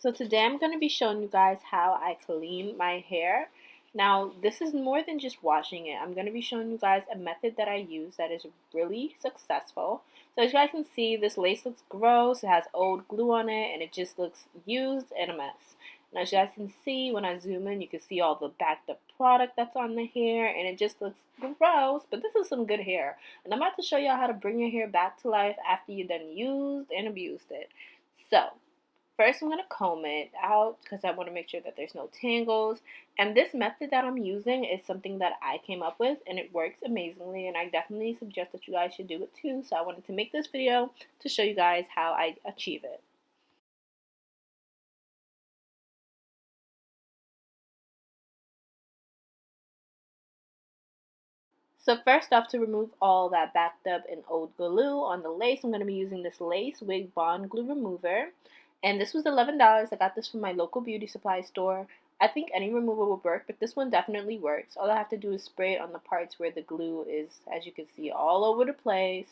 So today I'm going to be showing you guys how I clean my hair. Now this is more than just washing it. I'm going to be showing you guys a method that I use that is really successful. So as you guys can see, this lace looks gross. It has old glue on it and it just looks used and a mess. Now as you guys can see, when I zoom in, you can see all the backed up product that's on the hair and it just looks gross, but this is some good hair. And I'm about to show y'all how to bring your hair back to life after you done used and abused it. So first, I'm going to comb it out because I want to make sure that there's no tangles. And this method that I'm using is something that I came up with and it works amazingly. And I definitely suggest that you guys should do it too. So I wanted to make this video to show you guys how I achieve it. So first off, to remove all that backed up and old glue on the lace, I'm going to be using this Lace Wig Bond Glue Remover. And this was $11. I got this from my local beauty supply store. I think any remover will work, but this one definitely works. All I have to do is spray it on the parts where the glue is, as you can see, all over the place.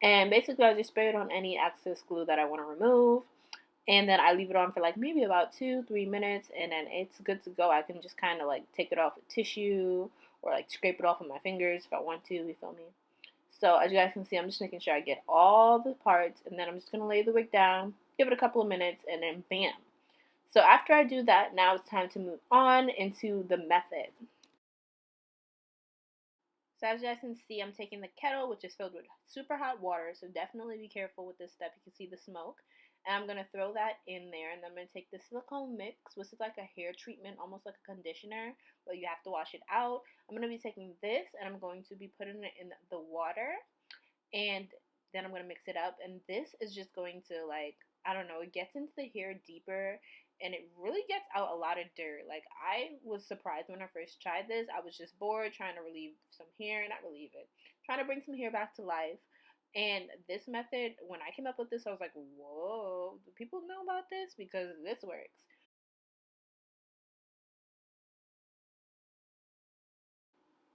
And basically, I just spray it on any excess glue that I want to remove. And then I leave it on for like maybe about 2-3 minutes, and then it's good to go. I can just kind of like take it off with tissue or like scrape it off with my fingers if I want to, you feel me? So as you guys can see, I'm just making sure I get all the parts, and then I'm just going to lay the wig down, give it a couple of minutes, and then bam. So after I do that, now it's time to move on into the method. So as you guys can see, I'm taking the kettle, which is filled with super hot water, so definitely be careful with this step. You can see the smoke. And I'm going to throw that in there, and then I'm going to take the silicone mix, which is like a hair treatment, almost like a conditioner, but you have to wash it out. I'm going to be taking this, and I'm going to be putting it in the water, and then I'm going to mix it up. And this is just going to, like, I don't know, it gets into the hair deeper, and it really gets out a lot of dirt. Like, I was surprised when I first tried this. I was just bored trying to relieve some hair, not relieve it, trying to bring some hair back to life. And this method, when I came up with this, I was like, whoa, do people know about this? Because this works.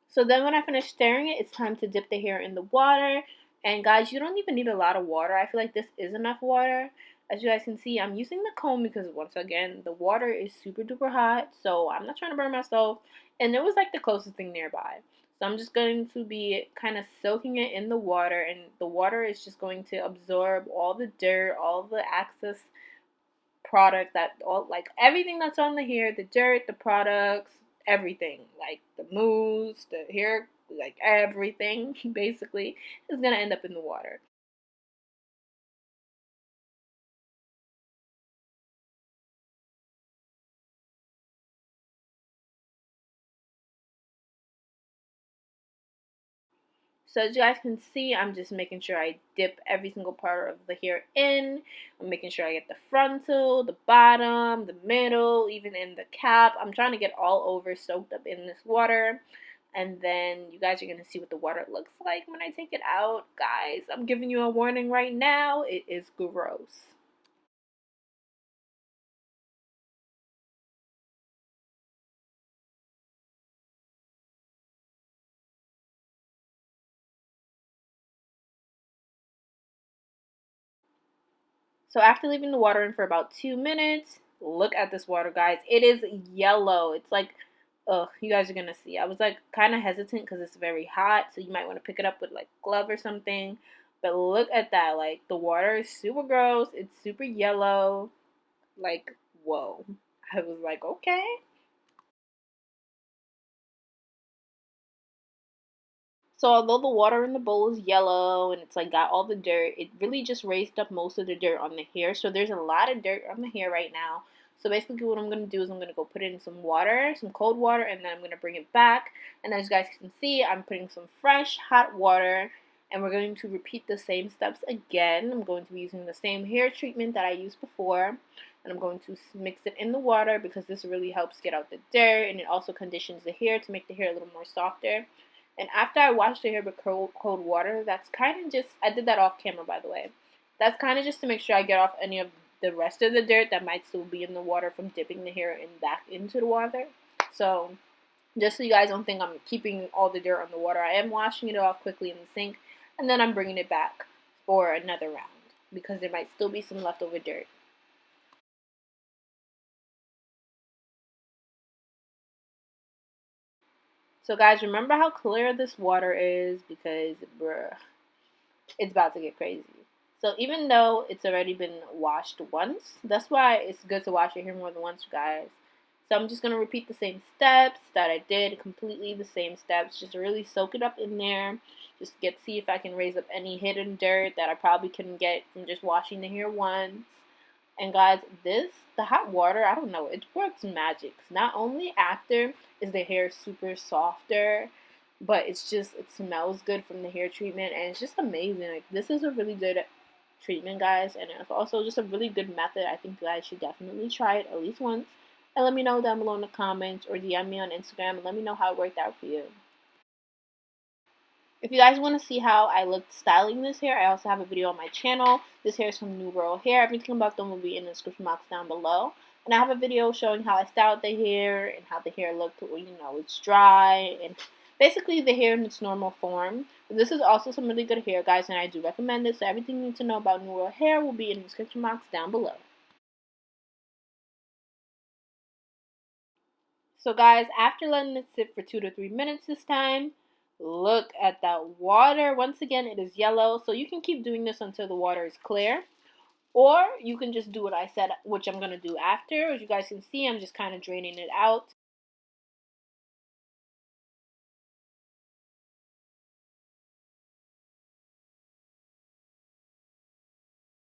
So then when I finish stirring it, it's time to dip the hair in the water. And guys, you don't even need a lot of water. I feel like this is enough water. As you guys can see, I'm using the comb because once again, the water is super duper hot. So I'm not trying to burn myself. And it was like the closest thing nearby. So I'm just going to be kind of soaking it in the water. And the water is just going to absorb all the dirt, all the excess product that all like everything that's on the hair, the dirt, the products, everything, like the mousse, the hair, like everything basically is gonna end up in the water. So as you guys can see, I'm just making sure I dip every single part of the hair in. I'm making sure I get the frontal, the bottom, the middle, even in the cap. I'm trying to get all over soaked up in this water. And then you guys are going to see what the water looks like when I take it out. Guys, I'm giving you a warning right now. It is gross. So after leaving the water in for about 2 minutes, look at this water, guys. It is yellow. It's like, ugh, you guys are gonna see. I was like kind of hesitant because it's very hot, so you might want to pick it up with like glove or something. But look at that. Like the water is super gross. It's super yellow. Like, whoa. I was like, okay. So although the water in the bowl is yellow and it's like got all the dirt, it really just raised up most of the dirt on the hair. So there's a lot of dirt on the hair right now. So basically what I'm going to do is I'm going to go put it in some water, some cold water, and then I'm going to bring it back. And as you guys can see, I'm putting some fresh hot water, and we're going to repeat the same steps again. I'm going to be using the same hair treatment that I used before. And I'm going to mix it in the water because this really helps get out the dirt, and it also conditions the hair to make the hair a little more softer. And after I washed the hair with cold water, that's kind of just, I did that off camera by the way. That's kind of just to make sure I get off any of the rest of the dirt that might still be in the water from dipping the hair in back into the water. So just so you guys don't think I'm keeping all the dirt on the water, I am washing it off quickly in the sink, and then I'm bringing it back for another round because there might still be some leftover dirt. So guys, remember how clear this water is because, bruh, it's about to get crazy. So even though it's already been washed once, that's why it's good to wash your hair more than once, guys. So I'm just going to repeat the same steps that I did, completely the same steps. Just really soak it up in there. Just see if I can raise up any hidden dirt that I probably couldn't get from just washing the hair once. And guys, the hot water, I don't know, it works magic. 'Cause not only after is the hair super softer, but it smells good from the hair treatment, and it's just amazing. Like, this is a really good treatment, guys, and it's also just a really good method. I think you guys should definitely try it at least once. And let me know down below in the comments or DM me on Instagram and let me know how it worked out for you. If you guys want to see how I looked styling this hair, I also have a video on my channel. This hair is from New World Hair. Everything about them will be in the description box down below. And I have a video showing how I styled the hair and how the hair looked when, it's dry, and basically the hair in its normal form. But this is also some really good hair, guys, and I do recommend it. So everything you need to know about New World Hair will be in the description box down below. So guys, after letting it sit for 2 to 3 minutes this time, look at that water. Once again, it is yellow, so you can keep doing this until the water is clear. Or you can just do what I said, which I'm going to do after. As you guys can see, I'm just kind of draining it out.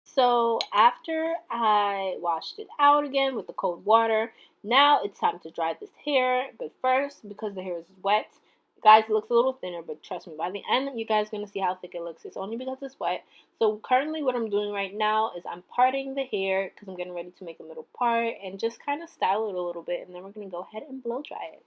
So after I washed it out again with the cold water, now it's time to dry this hair. But first, because the hair is wet, guys, it looks a little thinner, but trust me, by the end, you guys are going to see how thick it looks. It's only because it's wet. So currently what I'm doing right now is I'm parting the hair because I'm getting ready to make a middle part and just kind of style it a little bit. And then we're going to go ahead and blow dry it.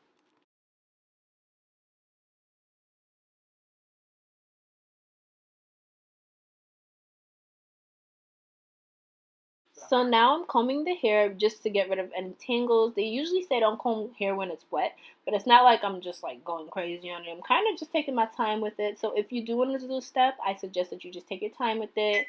So now I'm combing the hair just to get rid of any tangles. They usually say don't comb hair when it's wet, but it's not like I'm just like going crazy on it. I'm kind of just taking my time with it. So if you do want to do this step, I suggest that you just take your time with it.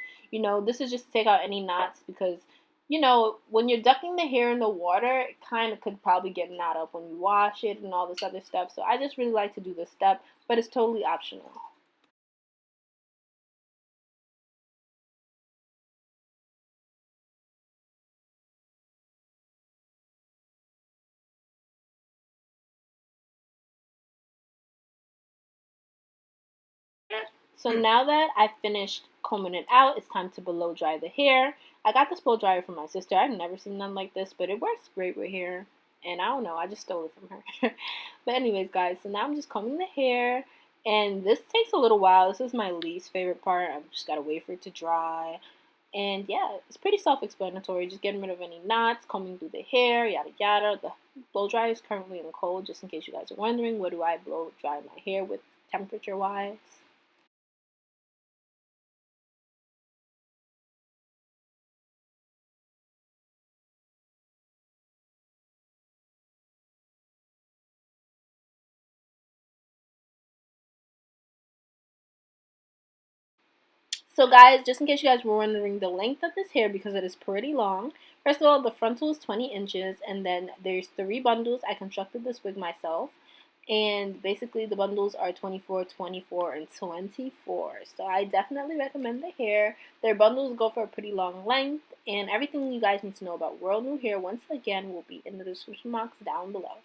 This is just to take out any knots because, when you're ducking the hair in the water, it kind of could probably get knot up when you wash it and all this other stuff. So I just really like to do this step, but it's totally optional. So now that I finished combing it out, it's time to blow dry the hair. I got this blow dryer from my sister. I've never seen none like this, but it works great with hair. And I don't know, I just stole it from her. But anyways, guys, so now I'm just combing the hair. And this takes a little while. This is my least favorite part. I've just got to wait for it to dry. And yeah, it's pretty self-explanatory. Just getting rid of any knots, combing through the hair, yada yada. The blow dryer is currently in cold, just in case you guys are wondering. What do I blow dry my hair with temperature-wise? So guys, just in case you guys were wondering the length of this hair because it is pretty long. First of all, the frontal is 20 inches and then there's 3 bundles. I constructed this wig myself. And basically the bundles are 24, 24, and 24. So I definitely recommend the hair. Their bundles go for a pretty long length. And everything you guys need to know about World New Hair, once again, will be in the description box down below.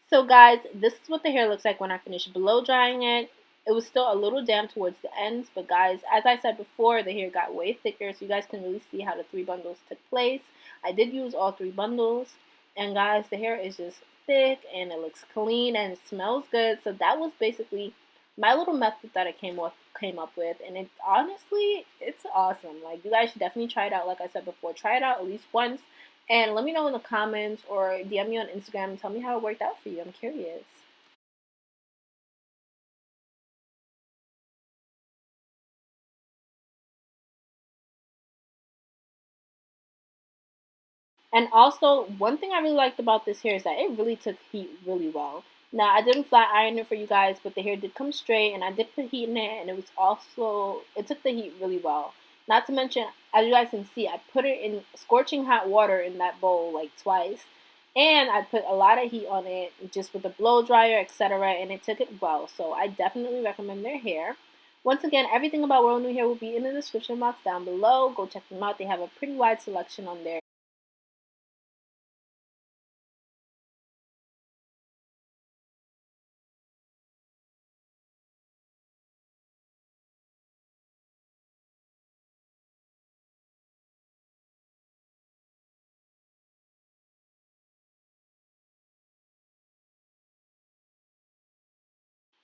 So guys, this is what the hair looks like when I finish blow drying it. It was still a little damp towards the ends, but guys, as I said before, the hair got way thicker, so you guys can really see how the 3 bundles took place. I did use all 3 bundles, and guys, the hair is just thick, and it looks clean, and it smells good. So that was basically my little method that I came up with, and it honestly, it's awesome. Like, you guys should definitely try it out. Like I said before, try it out at least once, and let me know in the comments or DM me on Instagram and tell me how it worked out for you. I'm curious. And also, one thing I really liked about this hair is that it really took heat really well. Now, I didn't flat iron it for you guys, but the hair did come straight, and I did put heat in it, and it took the heat really well. Not to mention, as you guys can see, I put it in scorching hot water in that bowl like twice, and I put a lot of heat on it just with the blow dryer, etc., and it took it well. So I definitely recommend their hair. Once again, everything about World New Hair will be in the description box down below. Go check them out. They have a pretty wide selection on there.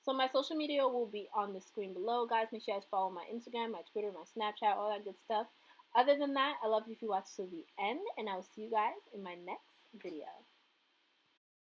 So my social media will be on the screen below, guys. Make sure you guys follow my Instagram, my Twitter, my Snapchat, all that good stuff. Other than that, I love you if you watch till the end, and I will see you guys in my next video.